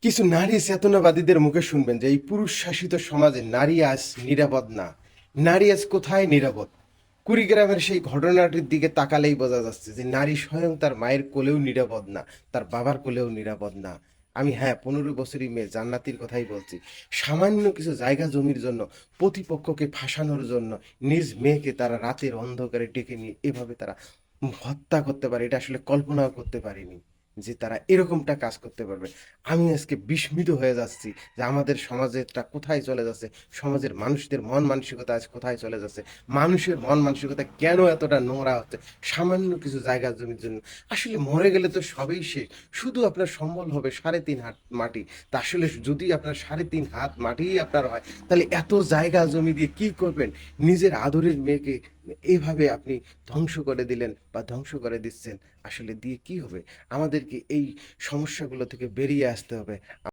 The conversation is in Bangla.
কিছু নারী চেতনাবাদীদের মুখে শুনবেন যে এই পুরুষ শাসিত সমাজে নারী আজ নিরাপদ না। নারী আজ কোথায় নিরাপদ? কুড়িগ্রামের সেই ঘটনাটির দিকে তাকালেই বোঝা যাচ্ছে যে নারী স্বয়ং তার মায়ের কোলেও নিরাপদ না, তার বাবার কোলেও নিরাপদ না। আমি হ্যাঁ 15 বছরই মেয়ে জান্নাতির কথাই বলছি। সামান্য কিছু জায়গা জমির জন্য প্রতিপক্ষকে ফাঁসানোর জন্য নিজ মেয়েকে তারা রাতের অন্ধকারে ডেকে নিয়ে এভাবে তারা হত্যা করতে পারে, এটা আসলে কল্পনাও করতে পারিনি যে তারা এরকমটা কাজ করতে পারবে। আমি আজকে বিস্মিত হয়ে যাচ্ছি যে আমাদের সমাজেরটা কোথায় চলে যাচ্ছে, সমাজের মানুষদের মন মানসিকতা আজ কোথায় চলে যাচ্ছে, মানুষের মন মানসিকতা কেন এতটা নোংরা হচ্ছে সামান্য কিছু জায়গা জমির জন্য। আসলে মরে গেলে তো সবই শেষ, শুধু আপনার সম্বল হবে 3.5 হাত মাটি। তা আসলে যদি আপনার 3.5 হাত মাটিই আপনার হয়, তাহলে এত জায়গা জমি দিয়ে কি করবেন? নিজের আদরের মেয়েকে এইভাবে আপনি ধ্বংস করে দিলেন বা ধ্বংস করে দিচ্ছেন, আসলে দিয়ে কি হবে? আমাদেরকে এই সমস্যাগুলো থেকে বেরিয়ে আসতে হবে।